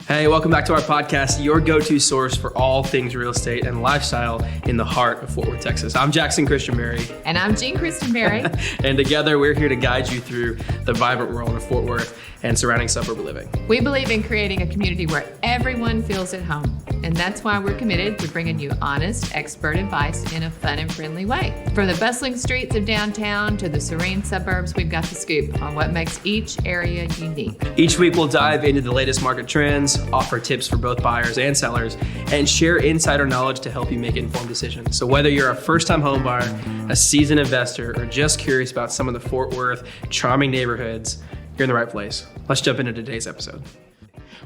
Hey, welcome back to our podcast, your go-to source for all things real estate and lifestyle in the heart of Fort Worth, Texas. I'm Jackson Christian-Berry. And I'm Jean Christian-Berry. And together, we're here to guide you through the vibrant world of Fort Worth and surrounding suburb living. We believe in creating a community where everyone feels at home. And that's why we're committed to bringing you honest, expert advice in a fun and friendly way. From the bustling streets of downtown to the serene suburbs, we've got the scoop on what makes each area unique. Each week, we'll dive into the latest market trends, offer tips for both buyers and sellers, and share insider knowledge to help you make informed decisions. So whether you're a first-time home buyer, a seasoned investor, or just curious about some of the Fort Worth charming neighborhoods, you're in the right place. Let's jump into today's episode.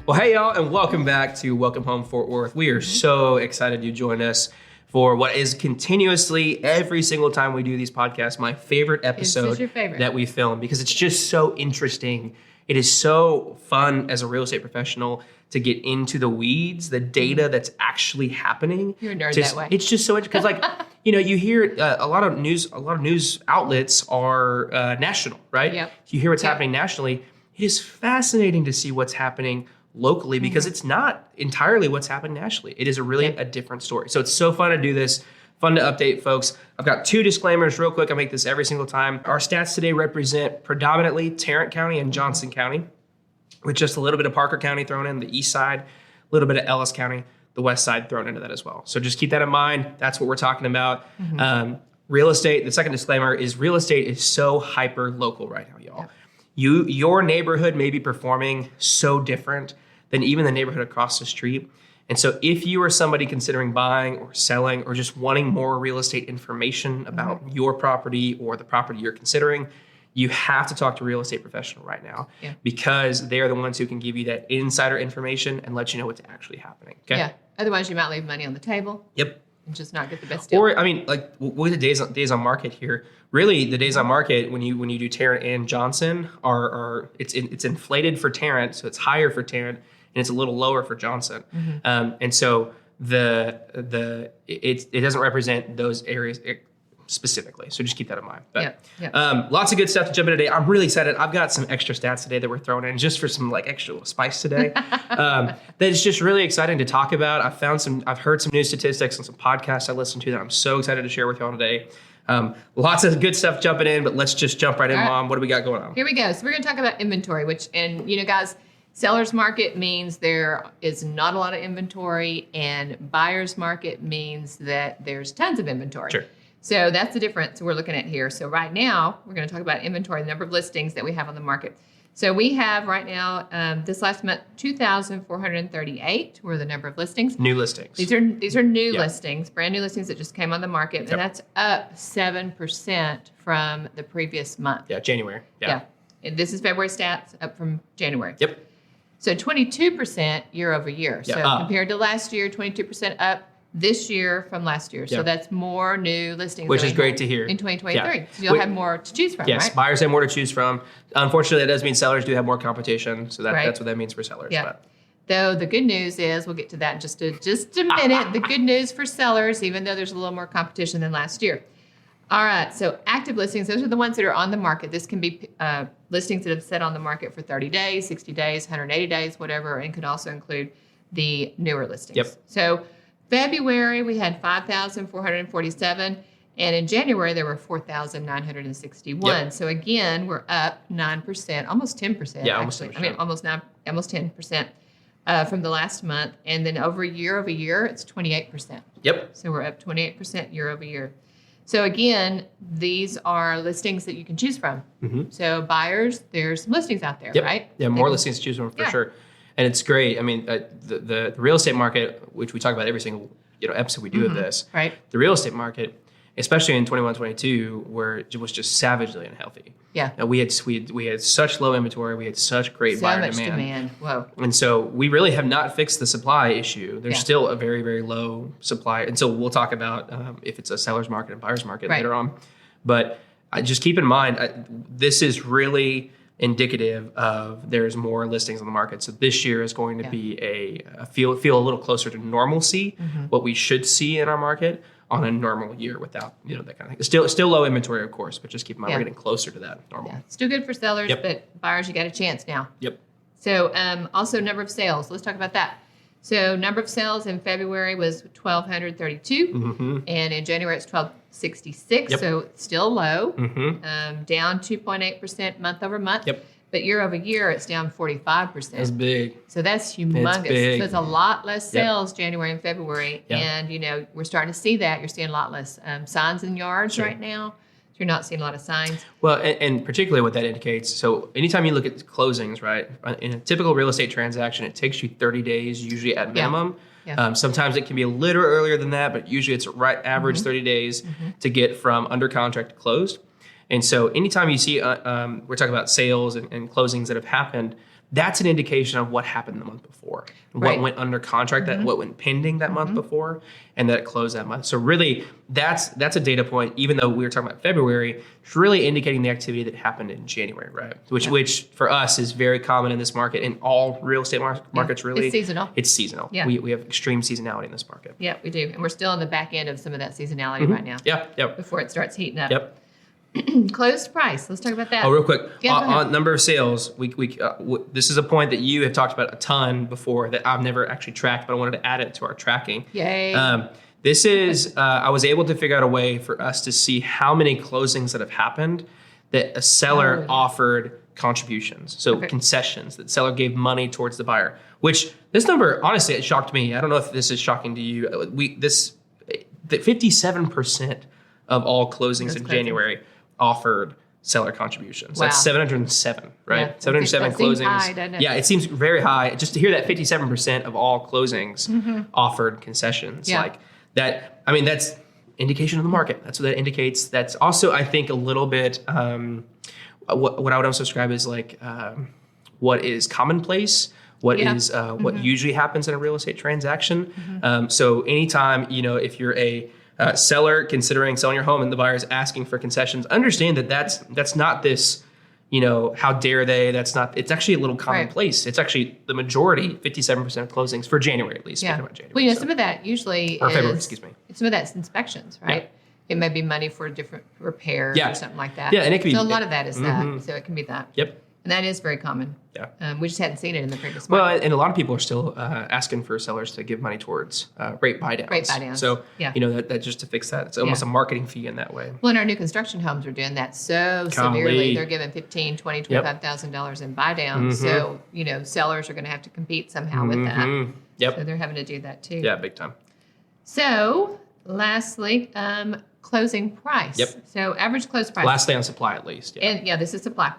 Well, hey y'all, and welcome back to Welcome Home Fort Worth. We are so excited you joined us for what is continuously, every single time we do these podcasts, my favorite episode that we film, because it's just so interesting. It is so fun as a real estate professional to get into the weeds, the data that's actually happening. You're a nerd that way. It's just so interesting because, you hear a lot of news outlets are national, right? Yep. You hear what's happening nationally. It is fascinating to see what's happening locally because it's not entirely what's happening nationally. It is a different story. So it's so fun to do this. Fun to update folks. I've got two disclaimers real quick. I make this every single time. Our stats today represent predominantly Tarrant County and Johnson County, with just a little bit of Parker County thrown in, the east side, a little bit of Ellis County, the west side thrown into that as well. So just keep that in mind. That's what we're talking about. Real estate, the second disclaimer is real estate is so hyper local right now, y'all. Your neighborhood may be performing so different than even the neighborhood across the street. And so if you are somebody considering buying or selling or just wanting more real estate information about your property or the property you're considering, you have to talk to a real estate professional right now because they're the ones who can give you that insider information and let you know what's actually happening. Okay? Yeah. Otherwise, you might leave money on the table. Yep. And just not get the best deal. Or, with the days on market here, really the days on market when you do Tarrant and Johnson it's inflated for Tarrant, so it's higher for Tarrant, and it's a little lower for Johnson. And so it doesn't represent those areas specifically. So just keep that in mind. But lots of good stuff to jump in today. I'm really excited. I've got some extra stats today that we're throwing in just for some extra little spice today. That is just really exciting to talk about. I've heard some new statistics and some podcasts I listened to that I'm so excited to share with y'all today. Lots of good stuff jumping in, but let's just jump right in, Mom. What do we got going on? Here we go. So we're going to talk about inventory, guys, seller's market means there is not a lot of inventory, and buyer's market means that there's tons of inventory. Sure. So that's the difference we're looking at here. So right now, we're going to talk about inventory, the number of listings that we have on the market. So we have right now, this last month, 2,438 were the number of listings. New listings. These are new listings, brand new listings that just came on the market, and that's up 7% from the previous month. Yeah, January. Yeah. And this is February stats, up from January. Yep. So 22% year over year. So compared to last year, 22% up this year from last year. So that's more new listings. Which is great to hear. In 2023. So you'll have more to choose from, yes, right? Buyers have more to choose from. Unfortunately, that does mean sellers do have more competition. So that's what that means for sellers. Yeah. Though the good news is, we'll get to that in just a minute. The good news for sellers, even though there's a little more competition than last year. All right, so active listings, those are the ones that are on the market. This can be listings that have set on the market for 30 days, 60 days, 180 days, whatever, and can also include the newer listings. Yep. So February, we had 5,447, and in January, there were 4,961. Yep. So again, we're up 9%, almost 10%. Yeah, almost actually. 10%. I mean, almost 10% from the last month. And then year over year, it's 28%. Yep. So we're up 28% year over year. So again, these are listings that you can choose from. So buyers, there's some listings out there, right? Yeah, more listings to choose from for sure. And it's great. I mean, the real estate market, which we talk about every single episode we do of this, right? The real estate market, especially in 21, 22, where it was just savagely unhealthy. Yeah. Now, we had such low inventory. We had such great buyer demand. So much demand. Whoa. And so we really have not fixed the supply issue. There's still a very, very low supply. And so we'll talk about if it's a seller's market and buyer's market later on. But just keep in mind, this is really indicative of there's more listings on the market. So this year is going to be a feel a little closer to normalcy, what we should see in our market on a normal year without, that kind of thing. Still low inventory, of course, but just keep in mind we're getting closer to that normal. Yeah. Still good for sellers, but buyers, you got a chance now. Yep. So also number of sales. Let's talk about that. So number of sales in February was 1,232, and in January it's 1,266. Yep. So still low, down 2.8% month over month. Yep. But year over year it's down 45%. That's big. So that's humongous. It's big. So it's a lot less sales January and February, Yep. and we're starting to see that. You're seeing a lot less signs in yards Sure. right now. So you're not seeing a lot of signs. Well, and particularly what that indicates, so anytime you look at closings, right, in a typical real estate transaction, it takes you 30 days, usually at minimum. Yeah. Sometimes it can be a little earlier than that, but usually it's average 30 days to get from under contract to closed. And so anytime you see, we're talking about sales and closings that have happened, that's an indication of what happened the month before, Right. what went under contract, what went pending that month before, and that it closed that month. So really, that's a data point. Even though we were talking about February, it's really indicating the activity that happened in January, right? Which for us is very common in this market, in all real estate markets. Really, It's seasonal. It's seasonal. Yeah. We have extreme seasonality in this market. Yeah, we do. And we're still on the back end of some of that seasonality right now Yep. before it starts heating up. Yep. Closed price. Let's talk about that. Oh, real quick, Yeah, go ahead. on number of sales, this is a point that you have talked about a ton before that I've never actually tracked, but I wanted to add it to our tracking. Yay. This is, I was able to figure out a way for us to see how many closings that have happened that a seller Oh. offered contributions, so Okay. concessions, that seller gave money towards the buyer, which this number, honestly, it shocked me. I don't know if this is shocking to you. That 57% of all closings in crazy. January offered seller contributions. Wow. That's 707, right? Yeah, 707 that seems closings. high, doesn't it? Yeah, it seems very high. Just to hear that 57% of all closings offered concessions, Yeah. like that. I mean, that's indication of the market. That's what that indicates. That's also, I think, a little bit. What I would also describe as like what is commonplace. What usually happens in a real estate transaction. So anytime, if you're a seller considering selling your home and the buyer is asking for concessions, understand that that's not this, how dare they? It's actually a little commonplace. It's actually the majority, 57% of closings for January at least. Yeah. Speaking about January. Well, so. some of that usually Or is February, excuse me. Some of that's inspections, right? It may be money for a different repair Yeah. or something like that. Yeah, and it could be- so a lot of that is that. So it can be that. Yep. And that is very common. Yeah. We just hadn't seen it in the previous Well, market. and a lot of people are still asking for sellers to give money towards rate buy downs. Rate buy downs. So, Yeah. that just to fix that. It's almost a marketing fee in that way. Well, in our new construction homes, we're doing that so Golly. severely. They're giving $15,000, $20,000, $25,000 in buy downs. So, sellers are going to have to compete somehow with that. Yep. So they're having to do that too. Yeah, big time. So, lastly, closing price. Yep. So, average close price. Lastly on supply at least. Yeah. And this is supply.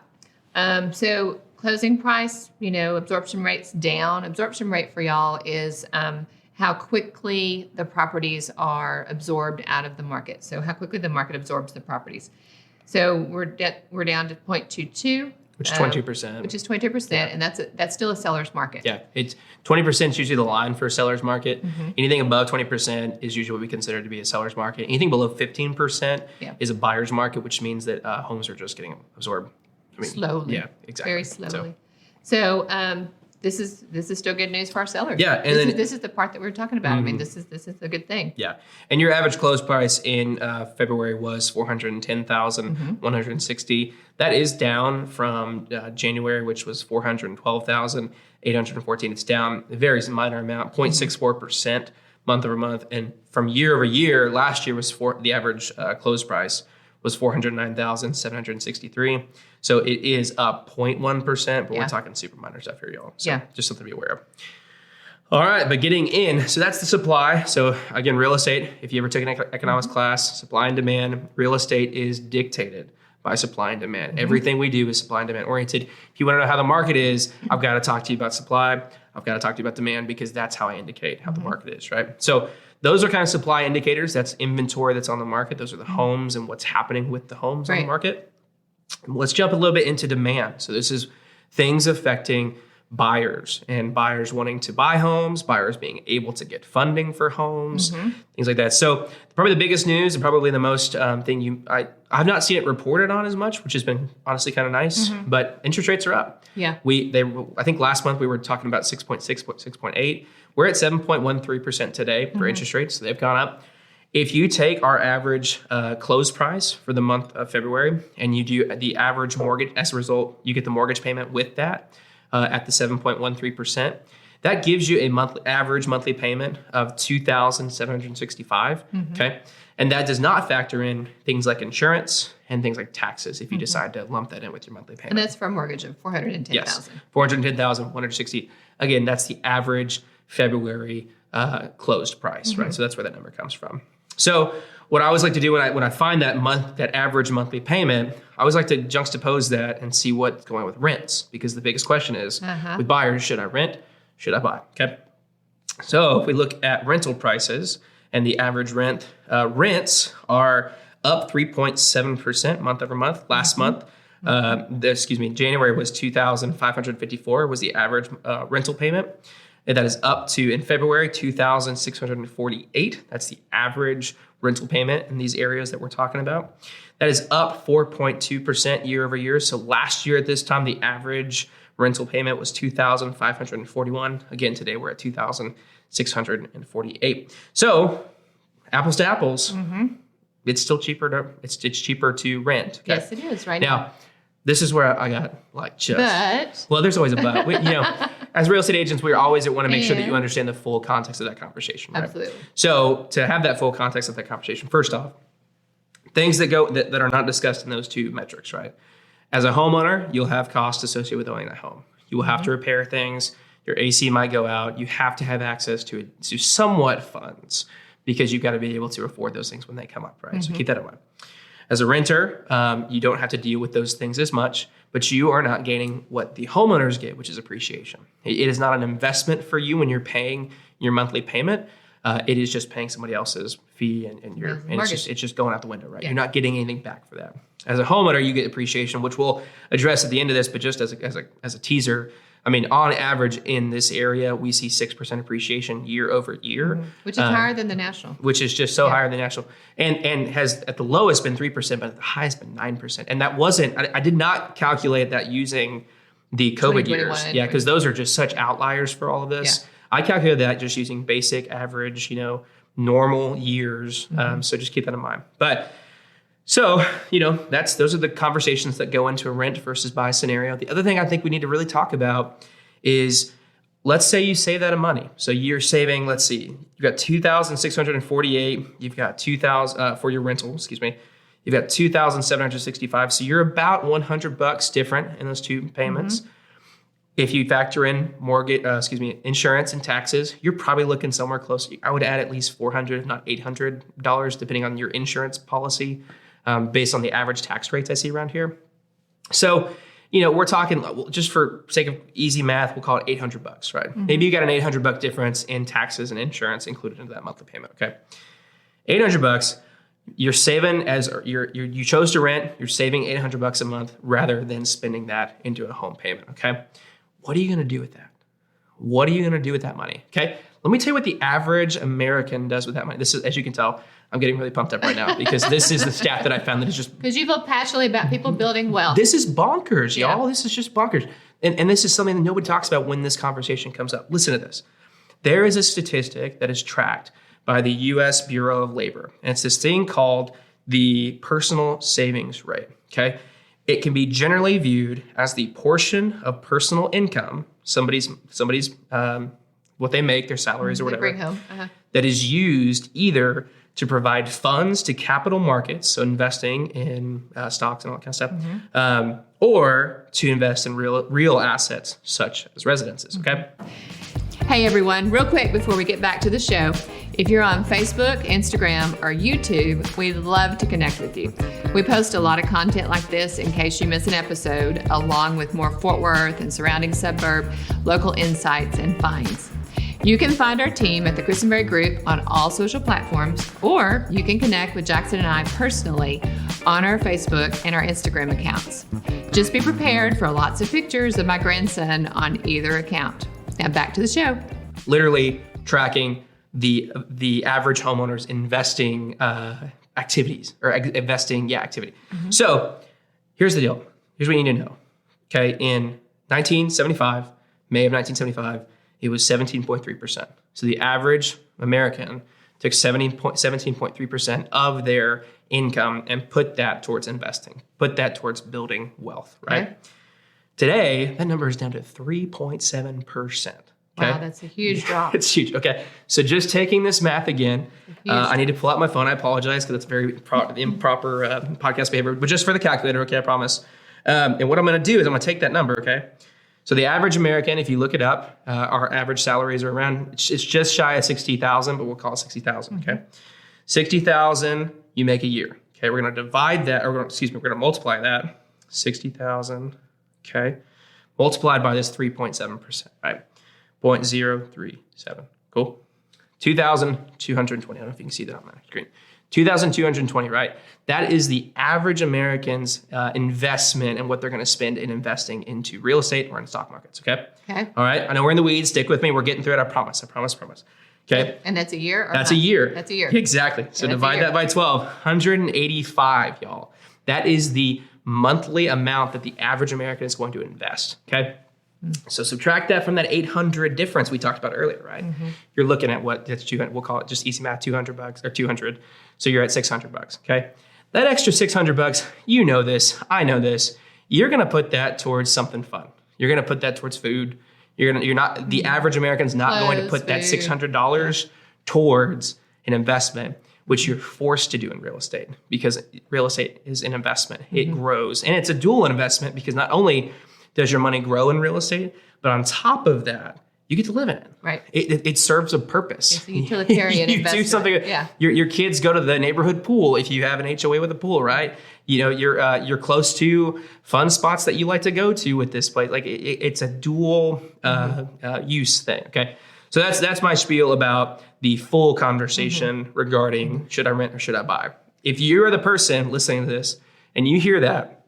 So closing price, absorption rate's down. Absorption rate for y'all is how quickly the properties are absorbed out of the market. So how quickly the market absorbs the properties. So we're down to 0.22. Which is 22%. Which is 22%, and that's still a seller's market. Yeah, it's 20% is usually the line for a seller's market. Anything above 20% is usually what we consider to be a seller's market. Anything below 15% is a buyer's market, which means that homes are just getting absorbed. Slowly. Yeah, exactly. Very slowly. So this is still good news for our sellers. Yeah, and this is the part that we were talking about. I mean, this is a good thing. Yeah, and your average close price in February was $410,160. That is down from January, which was $412,814. It's down a very minor amount, 0.64% month over month, and from year over year, last year was the average close price was $409,763. So it is up 0.1%, but we're talking super minor stuff here, y'all. So just something to be aware of. All right, but getting in, so that's the supply. So again, real estate, if you ever took an economics class, supply and demand, real estate is dictated by supply and demand. Everything we do is supply and demand oriented. If you want to know how the market is, I've got to talk to you about supply. I've got to talk to you about demand because that's how I indicate how the market is, right? So those are kind of supply indicators. That's inventory that's on the market. Those are the homes and what's happening with the homes on the market. Let's jump a little bit into demand. So this is things affecting buyers and buyers wanting to buy homes, buyers being able to get funding for homes, things like that. So probably the biggest news and probably the most thing I've not seen it reported on as much, which has been honestly kind of nice, but interest rates are up. Yeah. I think last month we were talking about 6.6, 6.8. We're at 7.13% today for interest rates. So they've gone up. If you take our average close price for the month of February and you do the average mortgage, as a result, you get the mortgage payment with that. at the 7.13%. That gives you a average monthly payment of $2,765. Okay. And that does not factor in things like insurance and things like taxes if you decide to lump that in with your monthly payment. And that's for a mortgage of $410,000. Yes, $410,160. Again, that's the average February closed price, right? So that's where that number comes from. So what I always like to do when I find that average monthly payment, I always like to juxtapose that and see what's going on with rents, because the biggest question is with buyers, should I rent? Should I buy? Okay. So if we look at rental prices and the average rents are up 3.7% month over month. Last month, January was $2,554 was the average rental payment. And that is up to, in February, $2,648. That's the average rental payment in these areas that we're talking about. That is up 4.2% year over year. So last year at this time, the average rental payment was $2,541. Again, today we're at $2,648. So apples to apples, it's still cheaper it's cheaper to rent. Okay? Yes, it is right now. This is where I got But. Well, there's always a but. As real estate agents, we always want to make sure that you understand the full context of that conversation. Right? Absolutely. So to have that full context of that conversation, first off, things that are not discussed in those two metrics, right? As a homeowner, you'll have costs associated with owning that home. You will have to repair things. Your AC might go out. You have to have access to somewhat funds because you've got to be able to afford those things when they come up, right? So keep that in mind. As a renter, you don't have to deal with those things as much, but you are not gaining what the homeowners get, which is appreciation. It is not an investment for you when you're paying your monthly payment. It is just paying somebody else's fee and it's just going out the window, right? Yeah. You're not getting anything back for that. As a homeowner, you get appreciation, which we'll address at the end of this, but just as a teaser, I mean, on average in this area, we see 6% appreciation year over year. Which is higher than the national. Which is just so higher than national. And has at the lowest been 3%, but at the highest been 9%. And that wasn't, I did not calculate that using the COVID years. Yeah, because those are just such outliers for all of this. Yeah. I calculated that just using basic, average, normal years. So just keep that in mind. But so, those are the conversations that go into a rent versus buy scenario. The other thing I think we need to really talk about is, let's say you save that money. So you're saving, let's see, you've got $2,648. You've got $2,000 for your rental, You've got $2,765. So you're about $100 different in those two payments. If you factor in insurance and taxes, you're probably looking somewhere close. I would add at least $400, if not $800, depending on your insurance policy, based on the average tax rates I see around here. So, we're talking, just for sake of easy math, we'll call it $800, right? Maybe you got an $800 difference in taxes and insurance included into that monthly payment. Okay, $800. You're saving you chose to rent. You're saving $800 a month rather than spending that into a home payment. Okay. What are you going to do with that? What are you going to do with that money? Okay. Let me tell you what the average American does with that money. This is, as you can tell, I'm getting really pumped up right now because this is the stat that I found that is just... Because you feel passionately about people building wealth. This is bonkers, y'all. This is just bonkers. And this is something that nobody talks about when this conversation comes up. Listen to this. There is a statistic that is tracked by the U.S. Bureau of Labor. And it's this thing called the personal savings rate, okay? It can be generally viewed as the portion of personal income, somebody's what they make, their salaries or whatever, bring home. that is used either to provide funds to capital markets, so investing in stocks and all that kind of stuff, or to invest in real assets such as residences, okay? Hey everyone, real quick before we get back to the show, if you're on Facebook, Instagram, or YouTube, we'd love to connect with you. We post a lot of content like this in case you miss an episode, along with more Fort Worth and surrounding suburb local insights and finds. You can find our team at the Christenberry Group on all social platforms, or you can connect with Jackson and I personally on our Facebook and our Instagram accounts. Just be prepared for lots of pictures of my grandson on either account. Now back to the show. Literally tracking the average homeowner's investing activities or investing activity. So here's the deal. Here's what you need to know. Okay, in 1975, May of 1975, it was 17.3%. So the average American took 17.3% of their income and put that towards investing, put that towards building wealth, right? Okay. Today, that number is down to 3.7%. Okay? Wow, that's a huge drop. It's huge. Okay. So just taking this math again, I need to pull out my phone. I apologize because that's very improper podcast behavior, but just for the calculator. Okay. I promise. And what I'm going to do is I'm going to take that number. Okay. So the average American, if you look it up, our average salaries are around, it's just shy of 60,000, but we'll call it 60,000. Okay. 60,000 you make a year. Okay. We're going to divide that, or we're going to multiply that. 60,000. Okay. Multiplied by this 3.7%, right? 0.037. Cool. 2,220. I don't know if you can see that on my screen. 2,220, right? That is the average American's investment and what they're going to spend in investing into real estate or in stock markets. Okay. Okay. All right. I know we're in the weeds. Stick with me. We're getting through it. I promise. Okay. And that's a year? Or That's a year. That's a year. Exactly. So divide that by 12. 185, y'all. That is the monthly amount that the average American is going to invest. Okay. So subtract that from that 800 difference we talked about earlier, right? You're looking at what that's 200. We'll call it just easy math, $200 or 200. So you're at $600. Okay. That extra $600, you know this, I know this. You're going to put that towards something fun. You're going to put that towards food. You're not, the average American's not going to put that $600 towards an investment, which you're forced to do in real estate because real estate is an investment. It grows, and it's a dual investment because not only does your money grow in real estate, but on top of that, you get to live in it. Right. It serves a purpose. It's a utilitarian you investment. do something. Yeah. Your kids go to the neighborhood pool if you have an HOA with a pool, right? You know, you're close to fun spots that you like to go to with this place. Like it's a dual use thing. Okay. So that's my spiel about the full conversation regarding should I rent or should I buy? If you're the person listening to this and you hear that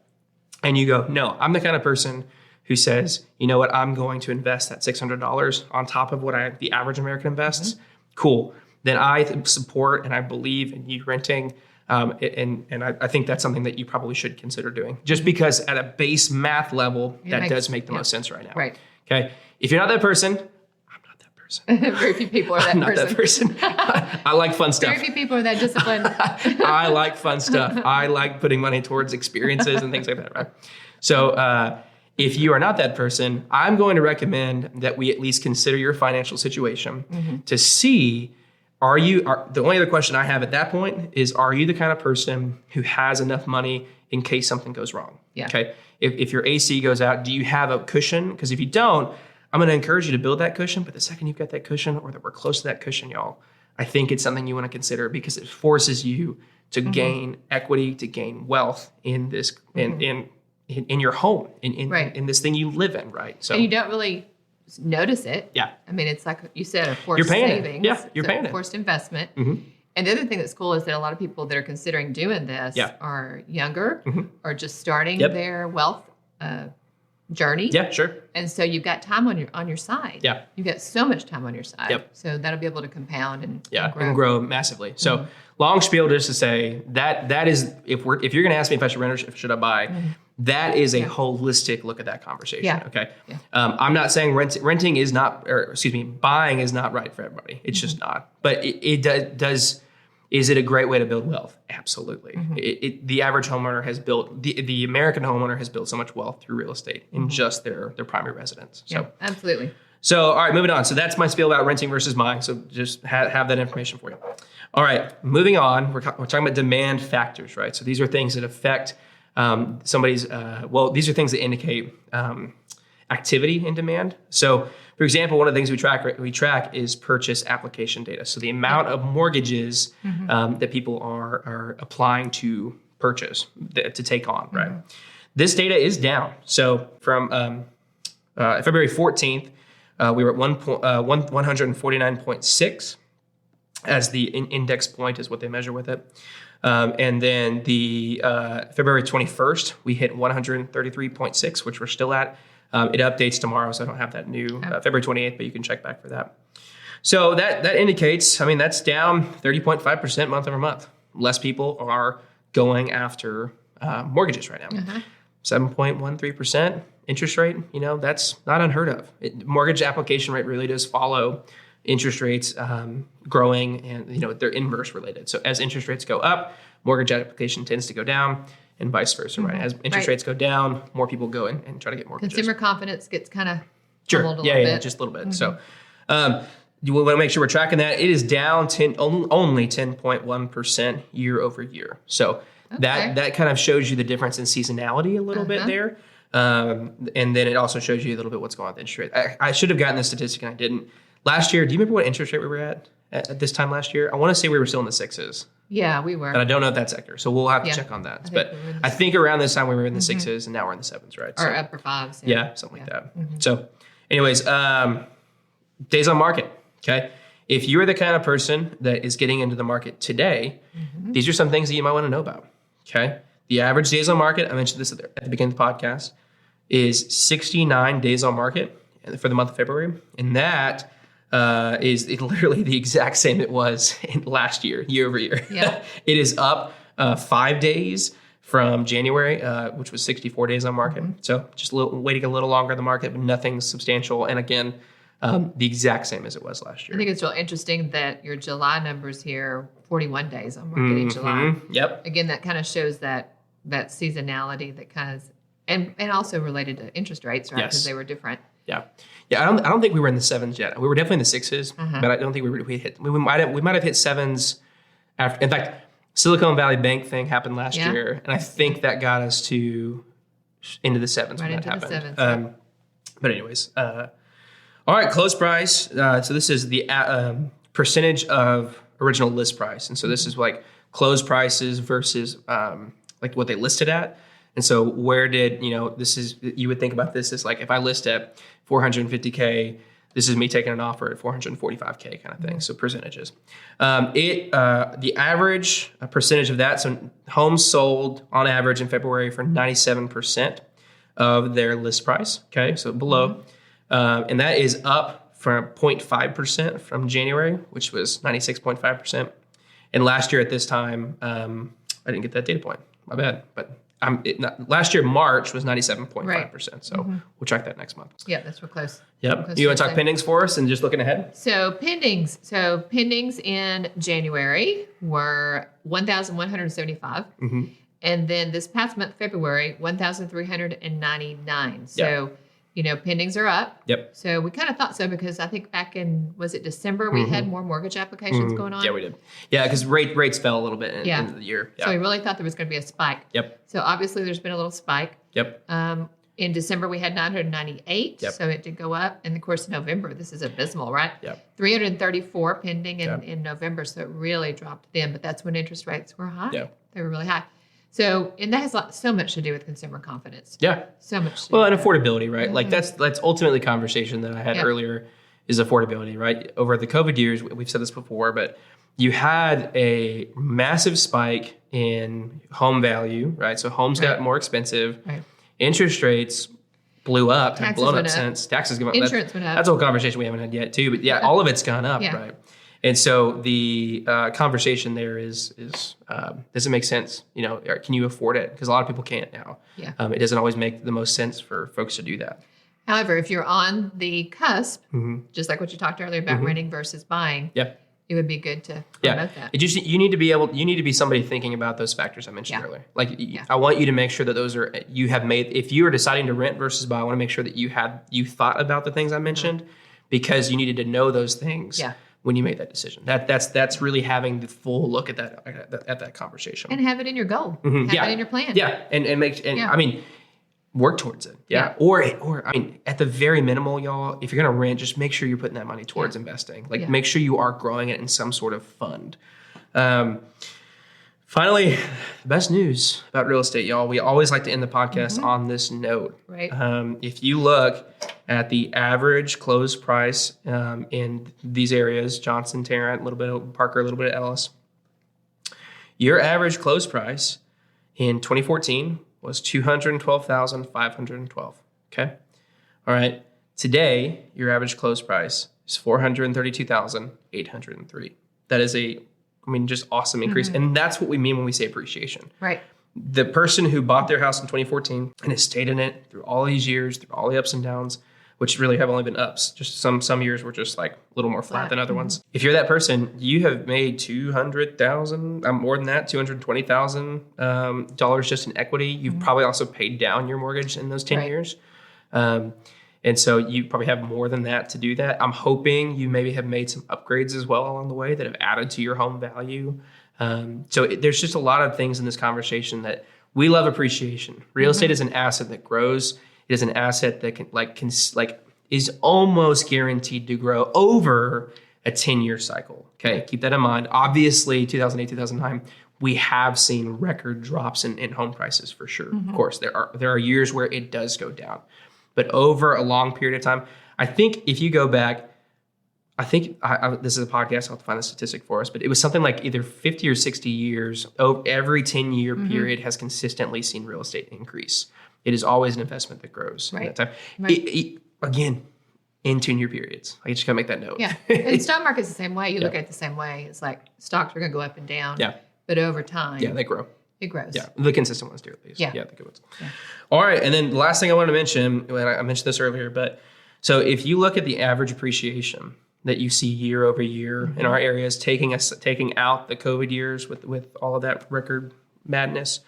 and you go, no, I'm the kind of person who says, you know what, I'm going to invest that $600 on top of what the average American invests. Cool. Then I support and I believe in you renting. And I think that's something that you probably should consider doing just because at a base math level, that does make the most sense right now. Right. Okay. If you're not that person, I'm not that person. Very few people are that I'm not person. that person. I like fun stuff. Very few people are that disciplined. I like fun stuff. I like putting money towards experiences and things like that, right? So if you are not that person, I'm going to recommend that we at least consider your financial situation to see, the only other question I have at that point is, are you the kind of person who has enough money in case something goes wrong? Yeah. Okay. If your AC goes out, do you have a cushion? Because if you don't, I'm going to encourage you to build that cushion. But the second you've got that cushion or that we're close to that cushion, y'all, I think it's something you want to consider because it forces you to gain equity, to gain wealth in this, in your home, in this thing you live in, right? So and you don't really notice it. Yeah. I mean, it's like you said, a forced You're paying savings. it. Yeah, you're paying it. Forced investment. And the other thing that's cool is that a lot of people that are considering doing this are younger or just starting their wealth journey. Yeah, sure. And so you've got time on your side. Yeah. You've got so much time on your side. Yep. So that'll be able to compound and and grow massively. So long spiel just to say that is, if you're going to ask me if I should rent or should I buy, that is a holistic look at that conversation. Yeah. Okay. Yeah. I'm not saying buying is not right for everybody. It's just not. But it does. Is it a great way to build wealth? Absolutely. The average homeowner has built, the American homeowner has built so much wealth through real estate in just their primary residence. So, absolutely. So, all right, moving on. So that's my spiel about renting versus buying. So just have that information for you. All right, moving on. We're talking about demand factors, right? So these are things that affect somebody's, these are things that indicate activity in demand. So, for example, one of the things we track is purchase application data. So the amount of mortgages that people are applying to purchase, to take on, right? This data is down. So from February 14th, we were at 149.6 as the index point is what they measure with it. And then the February 21st, we hit 133.6, which we're still at. It updates tomorrow, so I don't have that new February 28th, but you can check back for that. So that indicates, that's down 30.5% month over month. Less people are going after mortgages right now. 7.13% interest rate, that's not unheard of. Mortgage application rate really does follow interest rates growing, and they're inverse related. So as interest rates go up, mortgage application tends to go down. and vice versa, right? As interest rates go down, more people go in and try to get mortgages. Consumer confidence gets kind of Sure. a little Yeah, bit. just a little bit. So you want to make sure we're tracking that. It is down only 10.1% year over year. So that kind of shows you the difference in seasonality a little bit there. And then it also shows you a little bit what's going on with interest rate. I should have gotten this statistic and I didn't. Last year, do you remember what interest rate we were at this time last year? I want to say we were still in the sixes. Yeah, we were. But I don't know if that's accurate. So we'll have to check on that. But I think around this time we were in the sixes and now we're in the sevens, right? Or upper fives. Yeah, something like that. So anyways, days on market. Okay. If you're the kind of person that is getting into the market today, these are some things that you might want to know about. Okay. The average days on market, I mentioned this at the beginning of the podcast, is 69 days on market for the month of February. And that is literally the exact same it was in last year over year. Yeah. It is up 5 days from January, which was 64 days on market. So just waiting a little longer on the market, but nothing substantial. And again, the exact same as it was last year. I think it's real interesting that your July numbers here, 41 days on market in July. Yep. Again, that kind of shows that seasonality that kind of, and also related to interest rates, right? Because they were different. Yeah. Yeah. I don't think we were in the sevens yet. We were definitely in the sixes, but I don't think we hit, we might have hit sevens after. In fact, Silicon Valley Bank thing happened last year. And I think that got us into the sevens when that happened. The sevens, But anyways, all right, close price. So this is the percentage of original list price. And so this is like close prices versus like what they listed at. And so where did, you would think about this as like, if I list at 450K, this is me taking an offer at 445K kind of thing. So percentages. The average percentage of that, so homes sold on average in February for 97% of their list price. Okay, so below. And that is up from 0.5% from January, which was 96.5%. And last year at this time, I didn't get that data point. My bad. But last year, March was 97.5%. So we'll track that next month. Yeah, that's real close. Yep. You want to talk pendings for us and just looking ahead? So pendings in January were 1,175. And then this past month, February, 1,399. So, pendings are up. Yep. So we kind of thought so because I think back in, was it December, we had more mortgage applications going on? Yeah, we did. Yeah, because rates fell a little bit in the end of the year. Yeah. So we really thought there was going to be a spike. Yep. So obviously there's been a little spike. Yep. In December, we had 998. Yep. So it did go up. And of course, in November, this is abysmal, right? Yep. 334 pending in November. So it really dropped then. But that's when interest rates were high. Yeah. They were really high. So, and that has so much to do with consumer confidence. Yeah. So much. Well, and affordability, right? Like that's ultimately the conversation that I had earlier is affordability, right? Over the COVID years, we've said this before, but you had a massive spike in home value, right? So homes got more expensive. Right. Interest rates blew up, have blown up went up. since. Taxes went up. Insurance went up. That's a whole conversation we haven't had yet too. But all of it's gone up, right? And so the conversation there is does it make sense? Can you afford it? Because a lot of people can't now. Yeah. It doesn't always make the most sense for folks to do that. However, if you're on the cusp, just like what you talked earlier about renting versus buying, it would be good to promote that. You need to be somebody thinking about those factors I mentioned earlier. Like I want you to make sure that those are you have made. If you are deciding to rent versus buy, I want to make sure that you thought about the things I mentioned because you needed to know those things. Yeah. When you make that decision, that's really having the full look at that conversation and have it in your goal, have it in your plan. Yeah, I mean, work towards it. Yeah. Or I mean, at the very minimal, y'all, if you're gonna rent, just make sure you're putting that money towards investing. Like, make sure you are growing it in some sort of fund. Finally, the best news about real estate, y'all. We always like to end the podcast on this note. Right. If you look at the average close price in these areas, Johnson, Tarrant, a little bit of Parker, a little bit of Ellis, your average close price in 2014 was $212,512. Okay. All right. Today, your average close price is $432,803. That is just awesome increase. And that's what we mean when we say appreciation. Right. The person who bought their house in 2014 and has stayed in it through all these years, through all the ups and downs, which really have only been ups. Just some years were just like a little more flat than other ones. If you're that person, you have made $200,000, more than that, $220,000 just in equity. You've probably also paid down your mortgage in those 10 years. And so you probably have more than that to do that. I'm hoping you maybe have made some upgrades as well along the way that have added to your home value. There's just a lot of things in this conversation that we love appreciation. Real estate is an asset that grows. It is an asset that is almost guaranteed to grow over a 10-year cycle. Okay, keep that in mind. Obviously, 2008, 2009, we have seen record drops in home prices for sure. Of course, there are years where it does go down. But over a long period of time, I think if you go back, this is a podcast, I'll have to find the statistic for us, but it was something like either 50 or 60 years, every 10-year period has consistently seen real estate increase. It is always an investment that grows in that time. Again, in 10-year periods. I just got to make that note. Yeah. And the stock market's the same way. You look at it the same way. It's like stocks are going to go up and down. Yeah. But over time. Yeah, they grow. It grows. Yeah, the consistent ones do at least. Yeah, the good ones. Yeah. All right, and then the last thing I wanted to mention, and I mentioned this earlier, but so if you look at the average appreciation that you see year over year in our areas, taking out the COVID years with all of that record madness,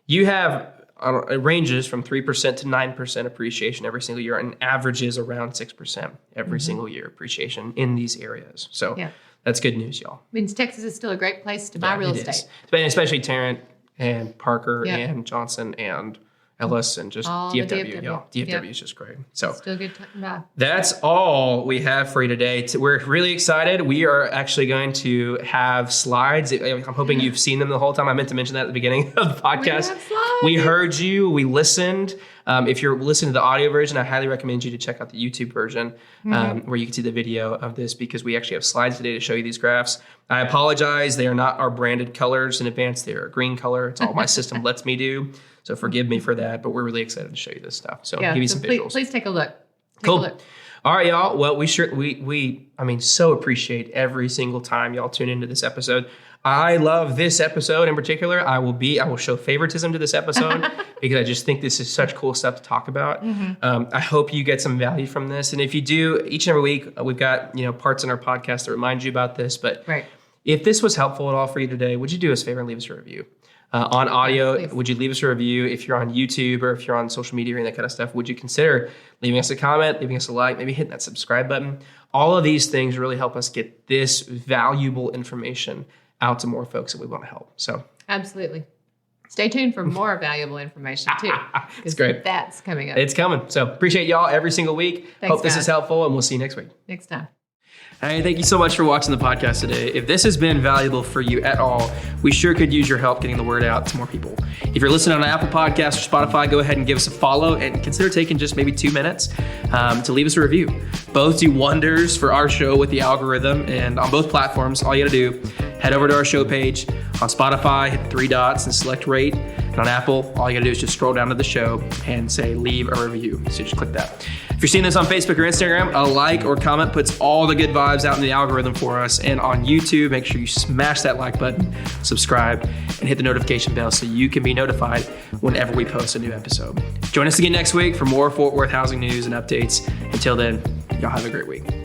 you have it ranges from 3% to 9% appreciation every single year, and averages around 6% every single year appreciation in these areas. So. Yeah. That's good news, y'all. Means Texas is still a great place to buy real estate. Especially Tarrant and Parker and Johnson and Ellis and just DFW, y'all. DFW is just great. So still good to buy. That's all we have for you today. We're really excited. We are actually going to have slides. I'm hoping you've seen them the whole time. I meant to mention that at the beginning of the podcast. We heard you. We listened. If you're listening to the audio version, I highly recommend you to check out the YouTube version where you can see the video of this, because we actually have slides today to show you these graphs. I apologize. They are not our branded colors in advance. They are a green color. It's all my system lets me do. So forgive me for that, but we're really excited to show you this stuff. So give you some visuals. Please take a look. Cool. All right, y'all. Well, we so appreciate every single time y'all tune into this episode. I love this episode in particular. I will show favoritism to this episode because I just think this is such cool stuff to talk about. I hope you get some value from this. And if you do, each and every week, we've got, parts in our podcast that remind you about this. But if this was helpful at all for you today, would you do us a favor and leave us a review? On audio, would you leave us a review? If you're on YouTube or if you're on social media and that kind of stuff, would you consider leaving us a comment, leaving us a like, maybe hitting that subscribe button? All of these things really help us get this valuable information out to more folks that we want to help. So absolutely. Stay tuned for more valuable information too. It's great. That's coming up. It's coming. So appreciate y'all every single week. Thanks, hope this is helpful, and we'll see you next week. Next time. Hey, thank you so much for watching the podcast today. If this has been valuable for you at all, we sure could use your help getting the word out to more people. If you're listening on Apple Podcasts or Spotify, go ahead and give us a follow and consider taking just maybe 2 minutes to leave us a review. Both do wonders for our show with the algorithm, and on both platforms, all you gotta do, head over to our show page. On Spotify, hit 3 dots and select rate. And on Apple, all you gotta do is just scroll down to the show and say leave a review. So just click that. If you're seeing this on Facebook or Instagram, a like or comment puts all the good vibes out in the algorithm for us. And on YouTube, make sure you smash that like button, subscribe, and hit the notification bell so you can be notified whenever we post a new episode. Join us again next week for more Fort Worth housing news and updates. Until then, y'all have a great week.